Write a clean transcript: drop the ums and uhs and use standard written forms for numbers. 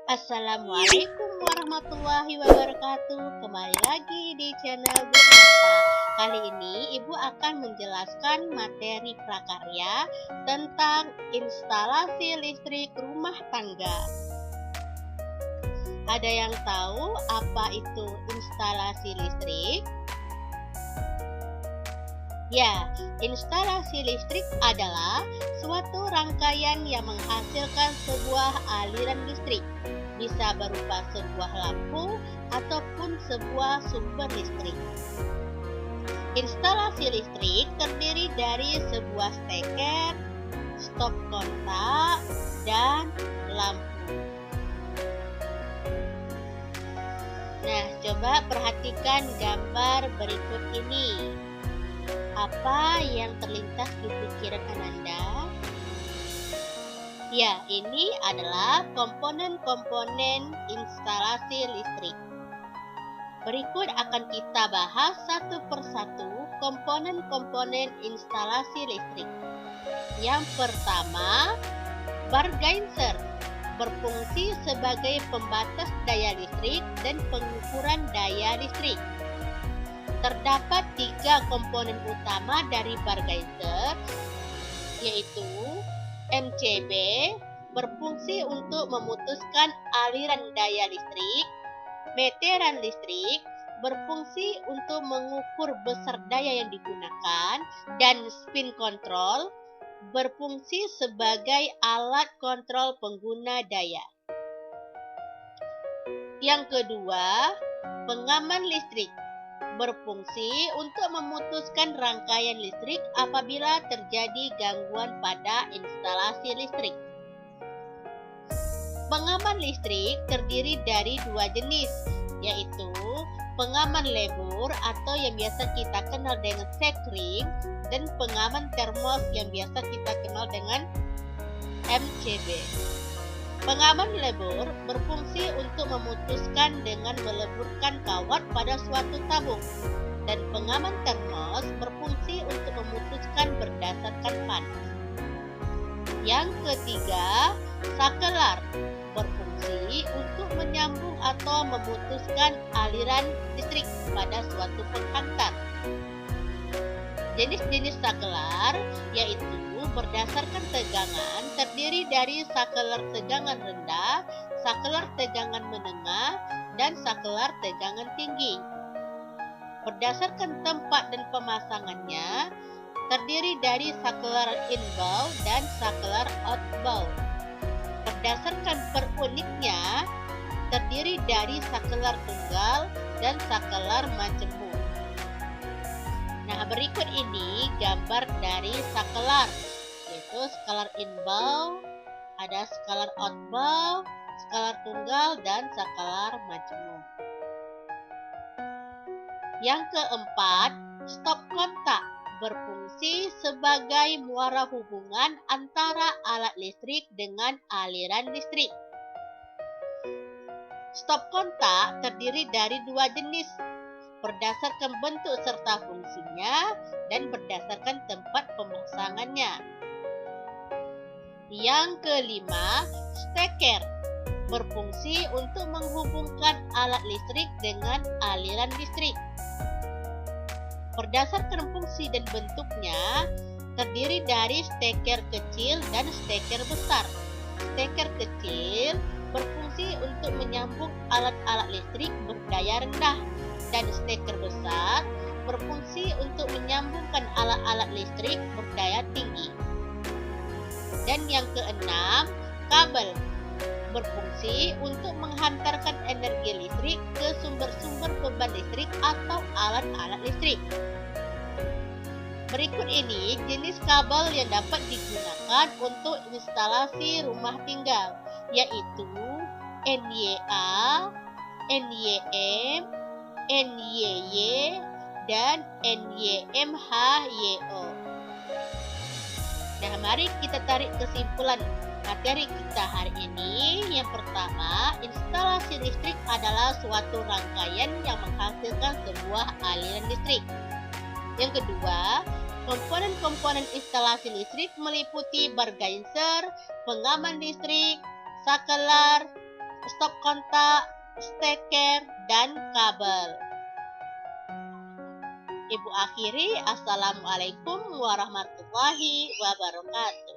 Assalamualaikum warahmatullahi wabarakatuh. Kembali lagi di channel Bu Nova. Kali ini Ibu akan menjelaskan materi prakarya tentang instalasi listrik rumah tangga. Ada yang tahu apa itu instalasi listrik? Ya, instalasi listrik adalah suatu rangkaian yang menghasilkan sebuah aliran listrik. Bisa berupa sebuah lampu ataupun sebuah sumber listrik. Instalasi listrik terdiri dari sebuah steker, stop kontak, dan lampu. Nah, coba perhatikan gambar berikut ini. Apa yang terlintas di pikiran Ananda? Ya, ini adalah komponen-komponen instalasi listrik. Berikut akan kita bahas satu persatu komponen-komponen instalasi listrik. Yang pertama, bar geyser berfungsi sebagai pembatas daya listrik dan pengukuran daya listrik. Terdapat tiga komponen utama dari bar geyser, yaitu MCB berfungsi untuk memutuskan aliran daya listrik, meteran listrik berfungsi untuk mengukur besar daya yang digunakan, dan spin control berfungsi sebagai alat kontrol pengguna daya. Yang kedua, pengaman listrik berfungsi untuk memutuskan rangkaian listrik apabila terjadi gangguan pada instalasi listrik. Pengaman listrik terdiri dari dua jenis, yaitu pengaman lebur atau yang biasa kita kenal dengan sekring dan pengaman termos yang biasa kita kenal dengan MCB. Pengaman lebur berfungsi untuk memutuskan dengan meleburkan kawat pada suatu tabung, dan pengaman termos berfungsi untuk memutuskan berdasarkan panas. Yang ketiga, sakelar berfungsi untuk menyambung atau memutuskan aliran listrik pada suatu penghantar. Jenis-jenis sakelar yaitu berdasarkan tegangan terdiri dari sakelar tegangan rendah, sakelar tegangan menengah, dan sakelar tegangan tinggi. Berdasarkan tempat dan pemasangannya terdiri dari sakelar inbound dan sakelar outbound. Berdasarkan per unitnya terdiri dari sakelar tunggal dan sakelar majemuk. Nah, berikut ini gambar dari sakelar, yaitu skalar inbound, ada skalar outbound, skalar tunggal, dan skalar majemuk. Yang keempat, stop kontak berfungsi sebagai muara hubungan antara alat listrik dengan aliran listrik. Stop kontak terdiri dari dua jenis, berdasarkan bentuk serta fungsinya dan berdasarkan tempat pemasangannya. Yang kelima, steker berfungsi untuk menghubungkan alat listrik dengan aliran listrik. Berdasarkan fungsi dan bentuknya terdiri dari steker kecil dan steker besar. Steker kecil berfungsi untuk menyambung alat-alat listrik berdaya rendah, dan steker besar berfungsi untuk menyambungkan alat-alat listrik berdaya tinggi. Dan yang keenam, kabel berfungsi untuk menghantarkan energi listrik ke sumber-sumber beban listrik atau alat-alat listrik. Berikut ini jenis kabel yang dapat digunakan untuk instalasi rumah tinggal, yaitu NYA, NYM, NYY, dan NYMHYO. Nah, mari kita tarik kesimpulan materi kita hari ini. Yang pertama, instalasi listrik adalah suatu rangkaian yang menghasilkan sebuah aliran listrik. Yang kedua, komponen-komponen instalasi listrik meliputi bar geyser, pengaman listrik, sakelar, stop kontak, steker, dan kabel. Ibu akhiri, Assalamualaikum warahmatullahi wabarakatuh.